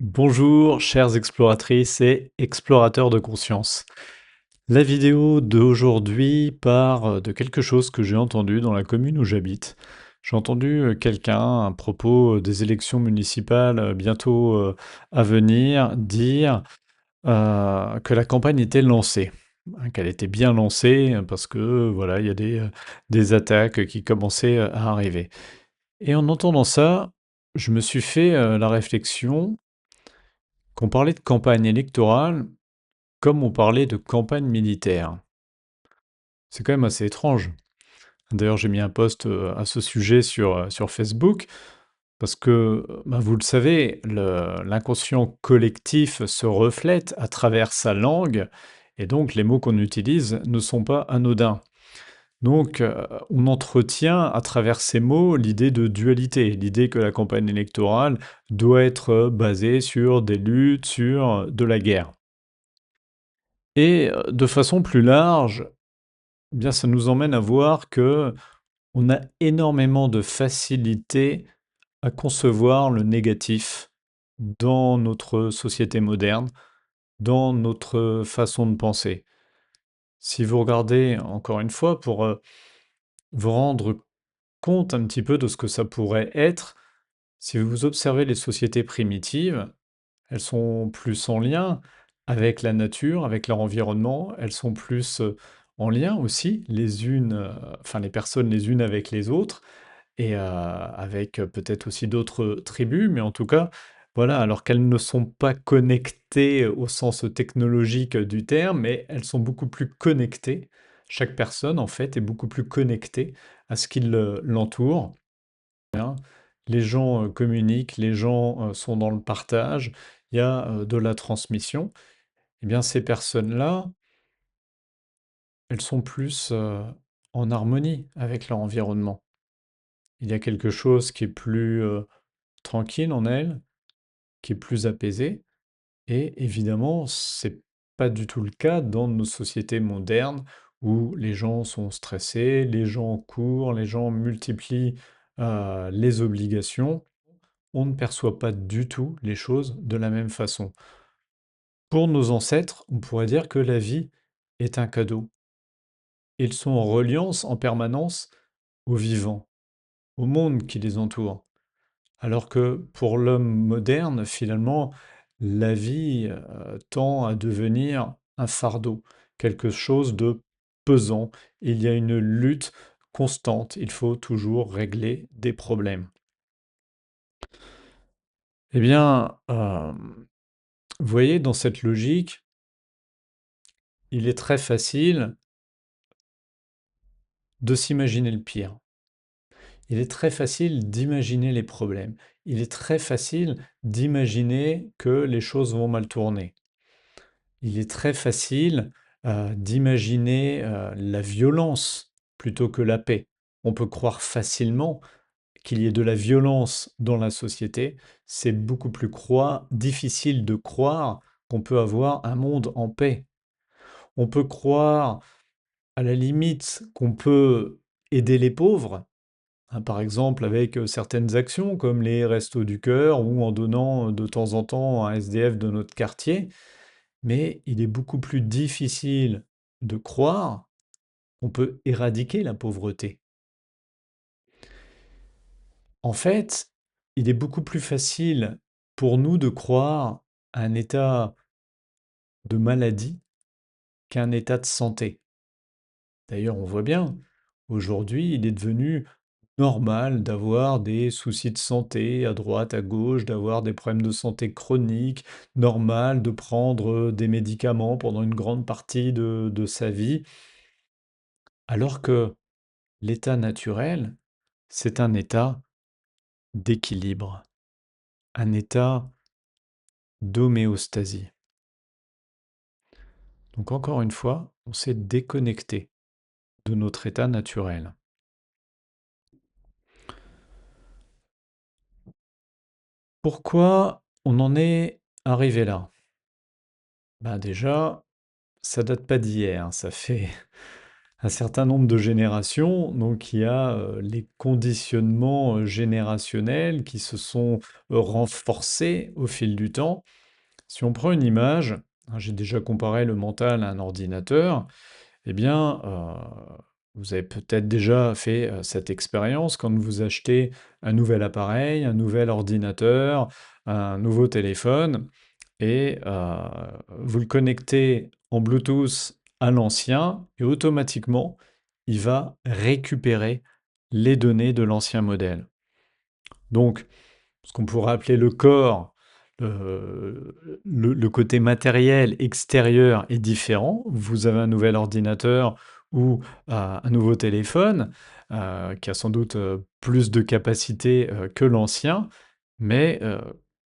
Bonjour, chères exploratrices et explorateurs de conscience. La vidéo d'aujourd'hui part de quelque chose que j'ai entendu dans la commune où j'habite. J'ai entendu quelqu'un à propos des élections municipales bientôt à venir dire que la campagne était lancée, hein, qu'elle était bien lancée parce que voilà, il y a des attaques qui commençaient à arriver. Et en entendant ça, je me suis fait la réflexion qu'on parlait de campagne électorale comme on parlait de campagne militaire. C'est quand même assez étrange. D'ailleurs, j'ai mis un post à ce sujet sur Facebook, parce que, bah, vous le savez, l'inconscient collectif se reflète à travers sa langue, et donc les mots qu'on utilise ne sont pas anodins. Donc, on entretient à travers ces mots l'idée de dualité, l'idée que la campagne électorale doit être basée sur des luttes, sur de la guerre. Et de façon plus large, eh bien, ça nous emmène à voir que on a énormément de facilité à concevoir le négatif dans notre société moderne, dans notre façon de penser. Si vous regardez, encore une fois, pour vous rendre compte un petit peu de ce que ça pourrait être, si vous observez les sociétés primitives, elles sont plus en lien avec la nature, avec leur environnement. Elles sont plus en lien aussi, les unes, enfin les personnes les unes avec les autres, et avec peut-être aussi d'autres tribus, mais en tout cas, voilà, alors qu'elles ne sont pas connectées au sens technologique du terme, mais elles sont beaucoup plus connectées. Chaque personne, en fait, est beaucoup plus connectée à ce qui l'entoure. Hein. Les gens communiquent, les gens sont dans le partage, il y a de la transmission. Eh bien, ces personnes-là, elles sont plus en harmonie avec leur environnement. Il y a quelque chose qui est plus tranquille en elles, qui est plus apaisé, et évidemment, c'est pas du tout le cas dans nos sociétés modernes où les gens sont stressés, les gens courent, les gens multiplient les obligations. On ne perçoit pas du tout les choses de la même façon. Pour nos ancêtres, on pourrait dire que la vie est un cadeau. Ils sont en reliance en permanence au vivant, au monde qui les entoure. Alors que pour l'homme moderne, finalement, la vie tend à devenir un fardeau, quelque chose de pesant. Il y a une lutte constante. Il faut toujours régler des problèmes. Eh bien, vous voyez, dans cette logique, il est très facile de s'imaginer le pire. Il est très facile d'imaginer les problèmes. Il est très facile d'imaginer que les choses vont mal tourner. Il est très facile d'imaginer la violence plutôt que la paix. On peut croire facilement qu'il y ait de la violence dans la société. C'est beaucoup plus difficile de croire qu'on peut avoir un monde en paix. On peut croire à la limite qu'on peut aider les pauvres, hein, par exemple avec certaines actions comme les Restos du Cœur ou en donnant de temps en temps à un SDF de notre quartier, mais il est beaucoup plus difficile de croire qu'on peut éradiquer la pauvreté. En fait, il est beaucoup plus facile pour nous de croire à un état de maladie qu'à un état de santé. D'ailleurs, on voit bien, aujourd'hui, il est devenu normal d'avoir des soucis de santé à droite, à gauche, d'avoir des problèmes de santé chroniques, normal de prendre des médicaments pendant une grande partie de sa vie, alors que l'état naturel, c'est un état d'équilibre, un état d'homéostasie. Donc encore une fois, on s'est déconnecté de notre état naturel. Pourquoi on en est arrivé là? Ben déjà, ça date pas d'hier, hein, ça fait un certain nombre de générations. Donc il y a les conditionnements générationnels qui se sont renforcés au fil du temps. Si on prend une image, hein, j'ai déjà comparé le mental à un ordinateur, eh bien, vous avez peut-être déjà fait cette expérience quand vous achetez un nouvel appareil, un nouvel ordinateur, un nouveau téléphone, et vous le connectez en Bluetooth à l'ancien, et automatiquement, il va récupérer les données de l'ancien modèle. Donc, ce qu'on pourrait appeler le corps, le côté matériel extérieur est différent. Vous avez un nouvel ordinateur ou un nouveau téléphone qui a sans doute plus de capacité que l'ancien, mais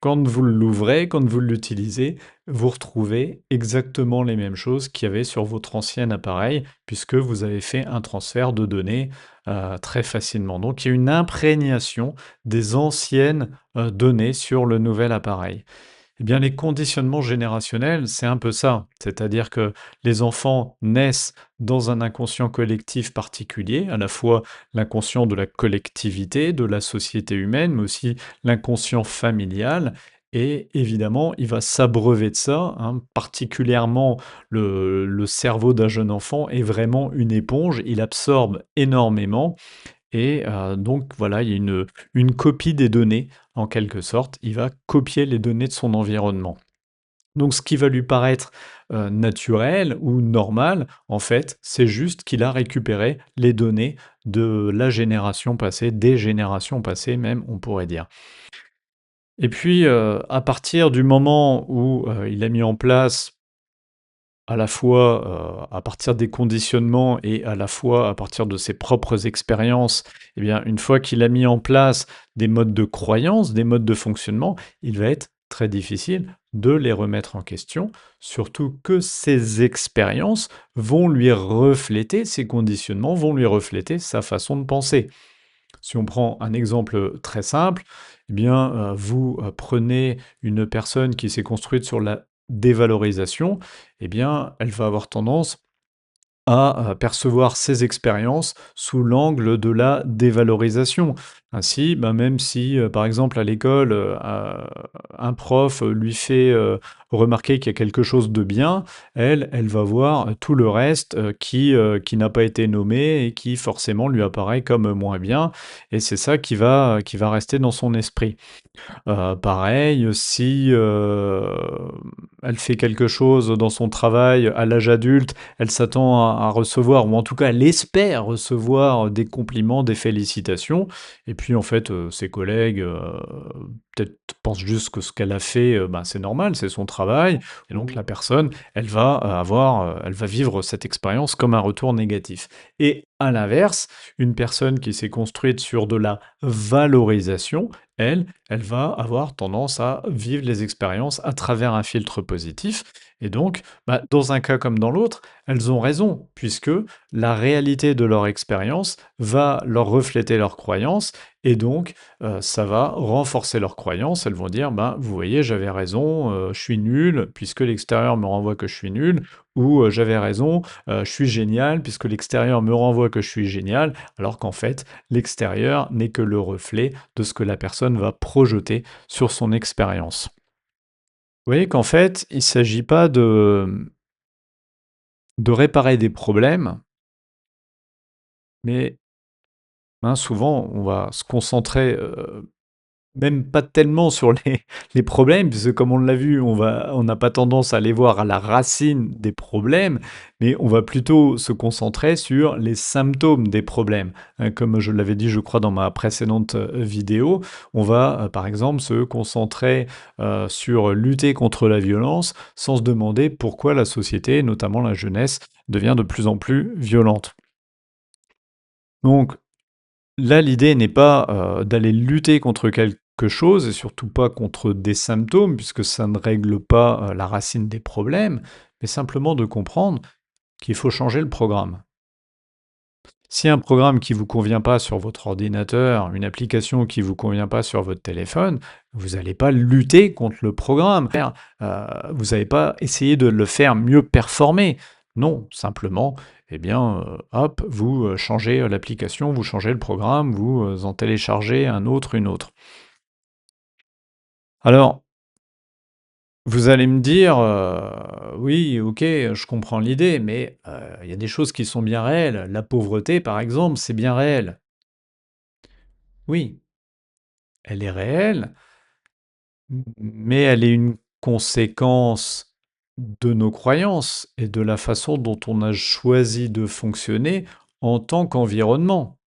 quand vous l'ouvrez, quand vous l'utilisez, vous retrouvez exactement les mêmes choses qu'il y avait sur votre ancien appareil, puisque vous avez fait un transfert de données très facilement. Donc il y a une imprégnation des anciennes données sur le nouvel appareil. Eh bien, les conditionnements générationnels, c'est un peu ça. C'est-à-dire que les enfants naissent dans un inconscient collectif particulier, à la fois l'inconscient de la collectivité, de la société humaine, mais aussi l'inconscient familial. Et évidemment, il va s'abreuver de ça, hein. Particulièrement le cerveau d'un jeune enfant est vraiment une éponge, il absorbe énormément. Et donc voilà, il y a une copie des données, en quelque sorte. Il va copier les données de son environnement. Donc ce qui va lui paraître naturel ou normal, en fait, c'est juste qu'il a récupéré les données de la génération passée, des générations passées même, on pourrait dire. Et puis, à partir du moment où il a mis en place à la fois, à partir des conditionnements et à la fois à partir de ses propres expériences, eh bien, une fois qu'il a mis en place des modes de croyance, des modes de fonctionnement, il va être très difficile de les remettre en question, surtout que ces expériences vont lui refléter, ces conditionnements vont lui refléter sa façon de penser. Si on prend un exemple très simple, eh bien, vous prenez une personne qui s'est construite sur la dévalorisation, eh bien, elle va avoir tendance à percevoir ses expériences sous l'angle de la dévalorisation. Ainsi, ben, même si, par exemple, à l'école, un prof lui fait remarquer qu'il y a quelque chose de bien, elle va voir tout le reste qui n'a pas été nommé et qui forcément lui apparaît comme moins bien, et c'est ça qui va rester dans son esprit. Pareil, si, elle fait quelque chose dans son travail à l'âge adulte, elle s'attend à recevoir, ou en tout cas elle espère recevoir des compliments, des félicitations, et puis en fait, ses collègues, peut-être pensent juste que ce qu'elle a fait, ben, c'est normal, c'est son travail, et donc la personne, elle va vivre cette expérience comme un retour négatif. Et à l'inverse, une personne qui s'est construite sur de la valorisation, elle va avoir tendance à vivre les expériences à travers un filtre positif. Et donc, bah, dans un cas comme dans l'autre, elles ont raison, puisque la réalité de leur expérience va leur refléter leurs croyances, et donc ça va renforcer leurs croyances. Elles vont dire, ben, vous voyez, j'avais raison, je suis nul, puisque l'extérieur me renvoie que je suis nul, ou j'avais raison, je suis génial, puisque l'extérieur me renvoie que je suis génial, alors qu'en fait, l'extérieur n'est que le reflet de ce que la personne va projeter sur son expérience. Vous voyez qu'en fait, il ne s'agit pas de réparer des problèmes, mais hein, souvent on va se concentrer même pas tellement sur les problèmes, puisque comme on l'a vu, on n'a pas tendance à aller voir à la racine des problèmes, mais on va plutôt se concentrer sur les symptômes des problèmes. Comme je l'avais dit, je crois, dans ma précédente vidéo, on va par exemple se concentrer sur lutter contre la violence sans se demander pourquoi la société, notamment la jeunesse, devient de plus en plus violente. Donc, là, l'idée n'est pas d'aller lutter contre quelque chose et surtout pas contre des symptômes, puisque ça ne règle pas la racine des problèmes, mais simplement de comprendre qu'il faut changer le programme. Si un programme qui ne vous convient pas sur votre ordinateur, une application qui ne vous convient pas sur votre téléphone, vous n'allez pas lutter contre le programme. Vous n'allez pas essayer de le faire mieux performer. Non, simplement, eh bien, hop, vous, changez, l'application, vous changez le programme, vous, en téléchargez un autre, une autre. Alors, vous allez me dire, «Oui, OK, je comprends l'idée, mais il y a des choses qui sont bien réelles. La pauvreté, par exemple, c'est bien réel». Oui, elle est réelle, mais elle est une conséquence de nos croyances et de la façon dont on a choisi de fonctionner en tant qu'environnement.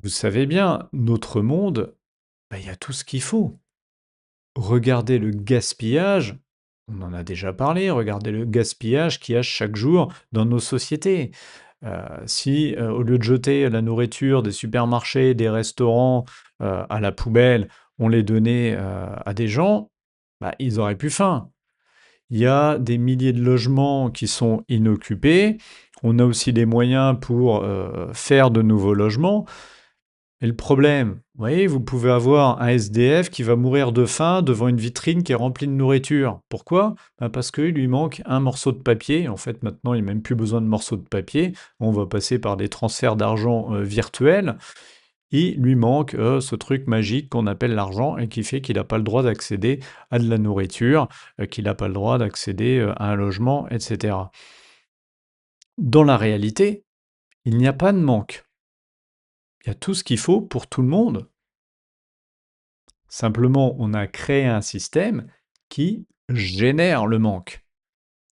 Vous savez bien, notre monde, bah, il y a tout ce qu'il faut. Regardez le gaspillage, on en a déjà parlé, regardez le gaspillage qu'il y a chaque jour dans nos sociétés. Si, au lieu de jeter la nourriture des supermarchés, des restaurants, à la poubelle, on les donnait, à des gens, bah, ils auraient plus faim. Il y a des milliers de logements qui sont inoccupés. On a aussi des moyens pour, faire de nouveaux logements. Et le problème, vous voyez, vous pouvez avoir un SDF qui va mourir de faim devant une vitrine qui est remplie de nourriture. Pourquoi? Ben parce qu'il lui manque un morceau de papier. En fait, maintenant, il n'y a même plus besoin de morceaux de papier. On va passer par des transferts d'argent virtuels. Il lui manque ce truc magique qu'on appelle l'argent et qui fait qu'il n'a pas le droit d'accéder à de la nourriture, qu'il n'a pas le droit d'accéder à un logement, etc. Dans la réalité, il n'y a pas de manque. Il y a tout ce qu'il faut pour tout le monde. Simplement, on a créé un système qui génère le manque.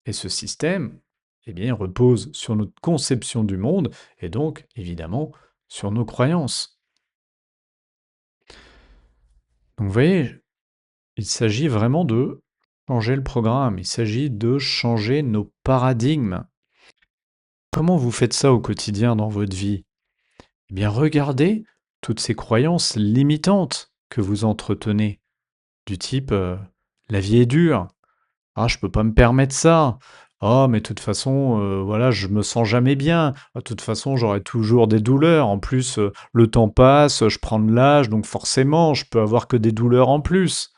Et ce système, eh bien, repose sur notre conception du monde et donc, évidemment, sur nos croyances. Donc, vous voyez, il s'agit vraiment de changer le programme, il s'agit de changer nos paradigmes. Comment vous faites ça au quotidien dans votre vie? Eh bien, regardez toutes ces croyances limitantes que vous entretenez, du type la vie est dure. Ah, je peux pas me permettre ça. Oh, mais de toute façon, voilà, je me sens jamais bien. Ah, de toute façon, j'aurai toujours des douleurs. En plus, le temps passe, je prends de l'âge, donc forcément, je peux avoir que des douleurs en plus.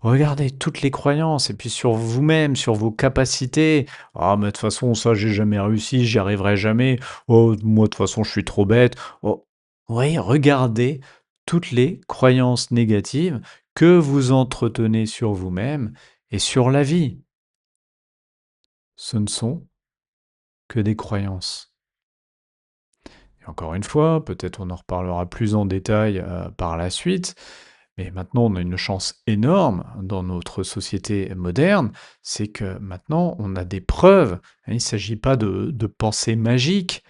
Regardez toutes les croyances et puis sur vous-même, sur vos capacités. Ah, mais de toute façon, ça, j'ai jamais réussi, j'y arriverai jamais. Oh, moi, de toute façon, je suis trop bête. Oh, oui, regardez toutes les croyances négatives que vous entretenez sur vous-même et sur la vie. Ce ne sont que des croyances. Et encore une fois, peut-être on en reparlera plus en détail par la suite, mais maintenant on a une chance énorme dans notre société moderne, c'est que maintenant on a des preuves. Il ne s'agit pas de pensées magiques.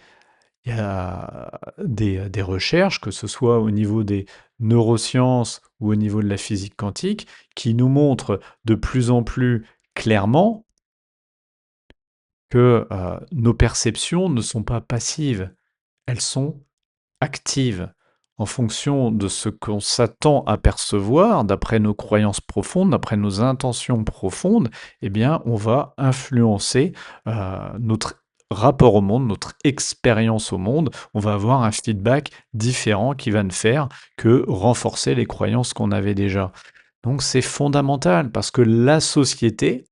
Il y a des recherches, que ce soit au niveau des neurosciences ou au niveau de la physique quantique, qui nous montrent de plus en plus clairement que nos perceptions ne sont pas passives, elles sont actives. En fonction de ce qu'on s'attend à percevoir, d'après nos croyances profondes, d'après nos intentions profondes, eh bien, on va influencer notre rapport au monde, notre expérience au monde. On va avoir un feedback différent qui va ne faire que renforcer les croyances qu'on avait déjà. Donc c'est fondamental parce que la société,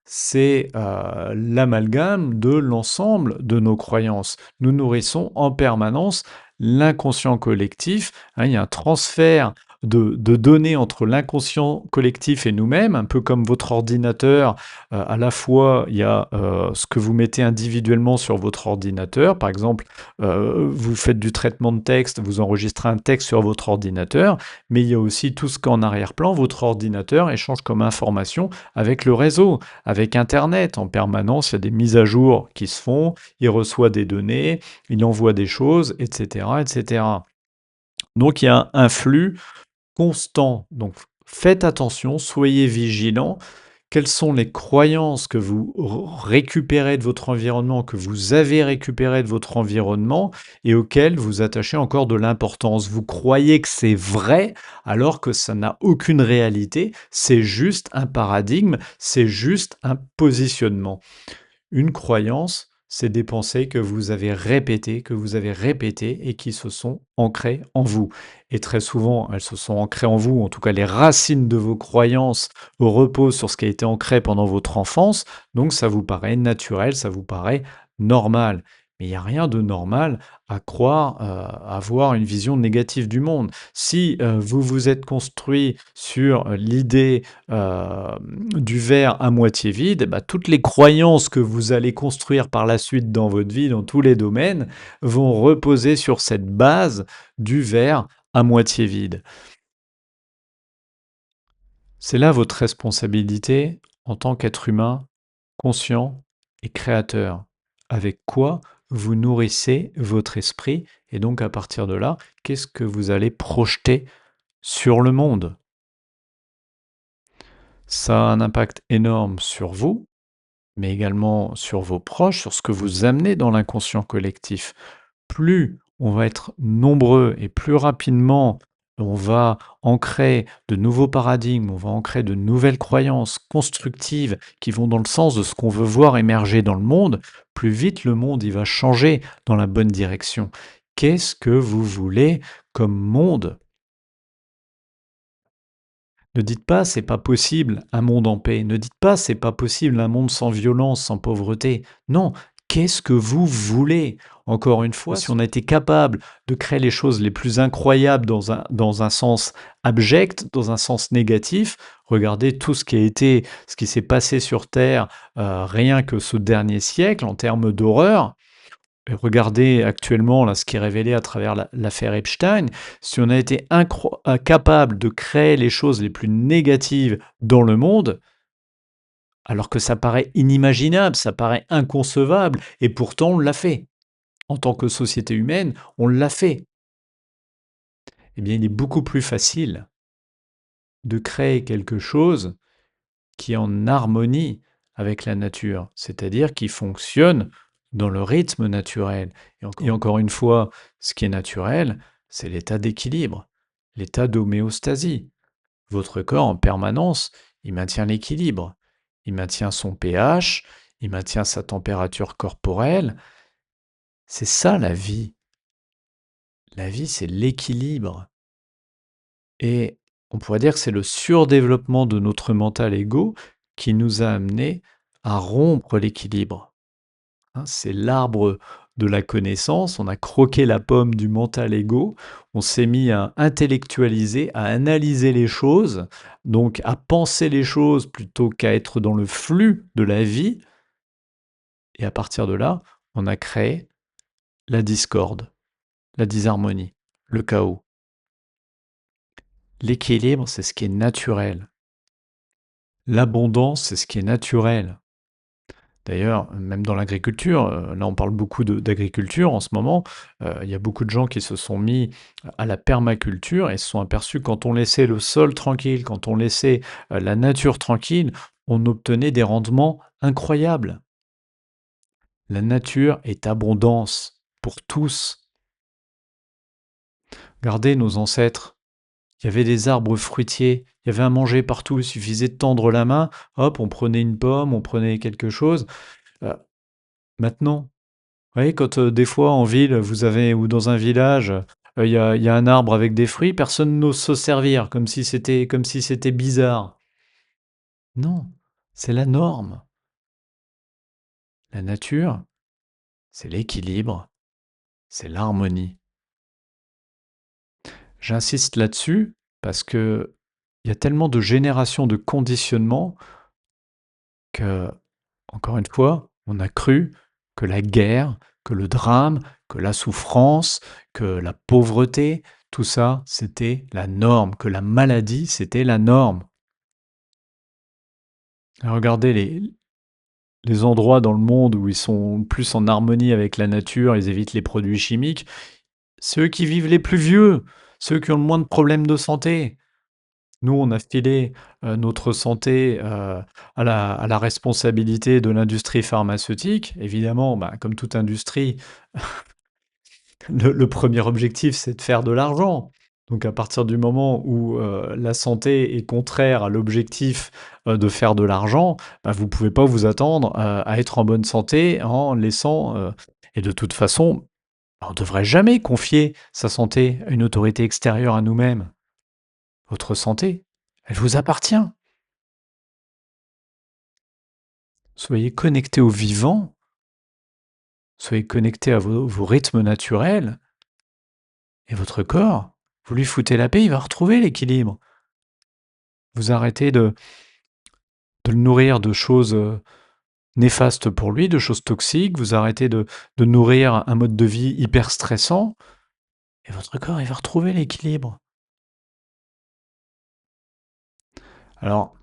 c'est l'amalgame de l'ensemble de nos croyances. Nous nourrissons en permanence l'inconscient collectif, hein, il y a un transfert de données entre l'inconscient collectif et nous-mêmes, un peu comme votre ordinateur. À la fois, il y a ce que vous mettez individuellement sur votre ordinateur. Par exemple, vous faites du traitement de texte, vous enregistrez un texte sur votre ordinateur, mais il y a aussi tout ce qu'en arrière-plan, votre ordinateur échange comme information avec le réseau, avec Internet. En permanence, il y a des mises à jour qui se font, il reçoit des données, il envoie des choses, etc., etc. Donc il y a un flux constant. Donc faites attention, soyez vigilants. Quelles sont les croyances que vous récupérez de votre environnement, que vous avez récupérées de votre environnement et auxquelles vous attachez encore de l'importance? Vous croyez que c'est vrai alors que ça n'a aucune réalité, c'est juste un paradigme, c'est juste un positionnement. Une croyance, c'est des pensées que vous avez répétées et qui se sont ancrées en vous. Et très souvent, elles se sont ancrées en vous, en tout cas les racines de vos croyances reposent sur ce qui a été ancré pendant votre enfance, donc ça vous paraît naturel, ça vous paraît normal. Mais il n'y a rien de normal à croire, avoir une vision négative du monde. Si vous vous êtes construit sur l'idée du verre à moitié vide, eh ben, toutes les croyances que vous allez construire par la suite dans votre vie, dans tous les domaines, vont reposer sur cette base du verre à moitié vide. C'est là votre responsabilité en tant qu'être humain conscient et créateur. Avec quoi vous nourrissez votre esprit et donc à partir de là, qu'est-ce que vous allez projeter sur le monde? Ça a un impact énorme sur vous, mais également sur vos proches, sur ce que vous amenez dans l'inconscient collectif. Plus on va être nombreux et plus rapidement on va ancrer de nouveaux paradigmes, on va ancrer de nouvelles croyances constructives qui vont dans le sens de ce qu'on veut voir émerger dans le monde, plus vite le monde il va changer dans la bonne direction. Qu'est-ce que vous voulez comme monde? Ne dites pas c'est pas possible un monde en paix. Ne dites pas c'est pas possible un monde sans violence, sans pauvreté. Non, qu'est-ce que vous voulez? Encore une fois, si on a été capable de créer les choses les plus incroyables dans un sens abject, dans un sens négatif, regardez tout ce qui a été, ce qui s'est passé sur Terre, rien que ce dernier siècle en termes d'horreur. Et regardez actuellement là, ce qui est révélé à travers l'affaire Epstein, si on a été capable de créer les choses les plus négatives dans le monde, alors que ça paraît inimaginable, ça paraît inconcevable, et pourtant on l'a fait. En tant que société humaine, on l'a fait. Eh bien, il est beaucoup plus facile de créer quelque chose qui est en harmonie avec la nature, c'est-à-dire qui fonctionne dans le rythme naturel. Et encore une fois, ce qui est naturel, c'est l'état d'équilibre, l'état d'homéostasie. Votre corps en permanence, il maintient l'équilibre, il maintient son pH, il maintient sa température corporelle. C'est ça la vie. La vie, c'est l'équilibre. Et on pourrait dire que c'est le surdéveloppement de notre mental ego qui nous a amenés à rompre l'équilibre. Hein, c'est l'arbre de la connaissance, on a croqué la pomme du mental ego, on s'est mis à intellectualiser, à analyser les choses, donc à penser les choses plutôt qu'à être dans le flux de la vie, et à partir de là, on a créé la discorde, la disharmonie, le chaos. L'équilibre, c'est ce qui est naturel. L'abondance, c'est ce qui est naturel. D'ailleurs, même dans l'agriculture, là on parle beaucoup d'agriculture en ce moment, il y a beaucoup de gens qui se sont mis à la permaculture et se sont aperçus que quand on laissait le sol tranquille, quand on laissait la nature tranquille, on obtenait des rendements incroyables. La nature est abondance pour tous. Regardez nos ancêtres, il y avait des arbres fruitiers, il y avait à manger partout, il suffisait de tendre la main, hop, on prenait une pomme, on prenait quelque chose. Heu, Maintenant, vous voyez, quand, des fois en ville, vous avez ou dans un village, il y a un arbre avec des fruits, personne n'ose se servir, comme si c'était bizarre. Non, c'est la norme. La nature, c'est l'équilibre, c'est l'harmonie. J'insiste là-dessus parce qu'il y a tellement de générations de conditionnement que, encore une fois, on a cru que la guerre, que le drame, que la souffrance, que la pauvreté, tout ça, c'était la norme, que la maladie, c'était la norme. Regardez les endroits dans le monde où ils sont plus en harmonie avec la nature, ils évitent les produits chimiques, ceux qui vivent les plus vieux, ceux qui ont le moins de problèmes de santé. Nous, on a filé notre santé à la responsabilité de l'industrie pharmaceutique. Évidemment, bah, comme toute industrie, le premier objectif, c'est de faire de l'argent. Donc à partir du moment où la santé est contraire à l'objectif de faire de l'argent, bah, vous pouvez pas vous attendre à être en bonne santé en laissant... et de toute façon, on ne devrait jamais confier sa santé à une autorité extérieure à nous-mêmes. Votre santé, elle vous appartient. Soyez connecté au vivant, soyez connecté à vos rythmes naturels, et votre corps, vous lui foutez la paix, il va retrouver l'équilibre. Vous arrêtez de le nourrir de choses néfastes pour lui, de choses toxiques, vous arrêtez de nourrir un mode de vie hyper stressant, et votre corps, il va retrouver l'équilibre. Alors,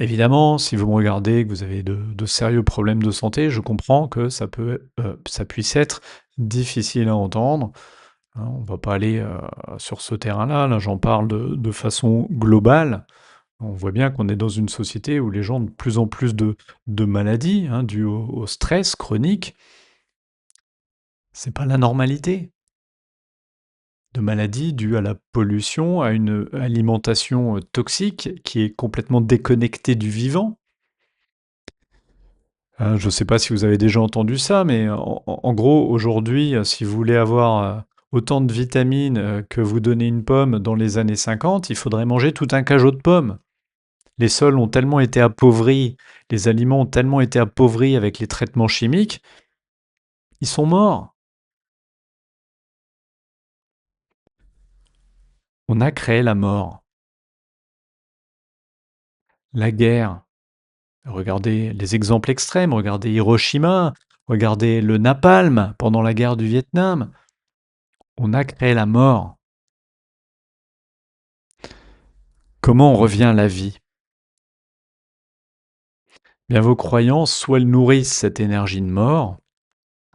évidemment, si vous me regardez, que vous avez de sérieux problèmes de santé, je comprends que ça puisse être difficile à entendre. Hein, on va pas aller sur ce terrain-là. Là, j'en parle de façon globale. On voit bien qu'on est dans une société où les gens ont de plus en plus de maladies hein, dues au stress chronique. C'est pas la normalité. De maladies dues à la pollution, à une alimentation toxique qui est complètement déconnectée du vivant. Je ne sais pas si vous avez déjà entendu ça, mais en gros, aujourd'hui, si vous voulez avoir autant de vitamines que vous donnez une pomme dans les années 50, il faudrait manger tout un cajot de pommes. Les sols ont tellement été appauvris, les aliments ont tellement été appauvris avec les traitements chimiques, ils sont morts. On a créé la mort, la guerre. Regardez les exemples extrêmes, regardez Hiroshima, regardez le napalm pendant la guerre du Vietnam. On a créé la mort. Comment on revient à la vie? Bien, vos croyances, soit elles nourrissent cette énergie de mort,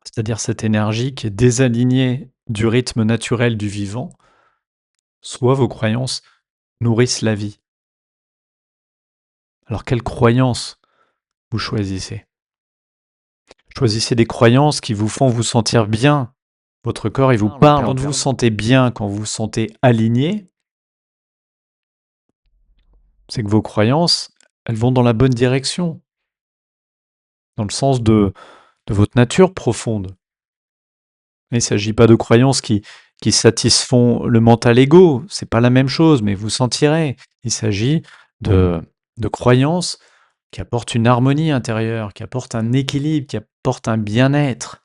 c'est-à-dire cette énergie qui est désalignée du rythme naturel du vivant, soit vos croyances nourrissent la vie. Alors, quelles croyances vous choisissez? Choisissez des croyances qui vous font vous sentir bien. Votre corps, il vous parle. Quand vous vous sentez bien, quand vous vous sentez aligné, c'est que vos croyances, elles vont dans la bonne direction, dans le sens de votre nature profonde. Il ne s'agit pas de croyances qui satisfont le mental égo, c'est pas la même chose, mais vous sentirez. Il s'agit de croyances qui apportent une harmonie intérieure, qui apportent un équilibre, qui apportent un bien-être.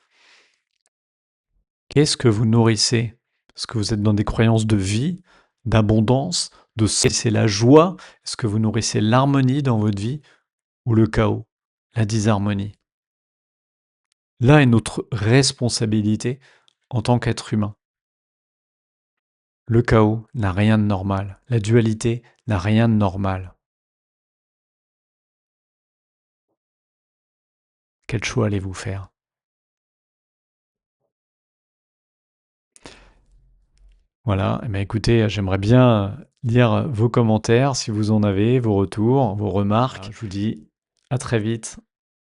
Qu'est-ce que vous nourrissez? Est-ce que vous êtes dans des croyances de vie, d'abondance, c'est la joie? Est-ce que vous nourrissez l'harmonie dans votre vie ou le chaos, la disharmonie? Là est notre responsabilité en tant qu'être humain. Le chaos n'a rien de normal. La dualité n'a rien de normal. Quel choix allez-vous faire? Voilà, eh bien, écoutez, j'aimerais bien lire vos commentaires si vous en avez, vos retours, vos remarques. Je vous dis à très vite.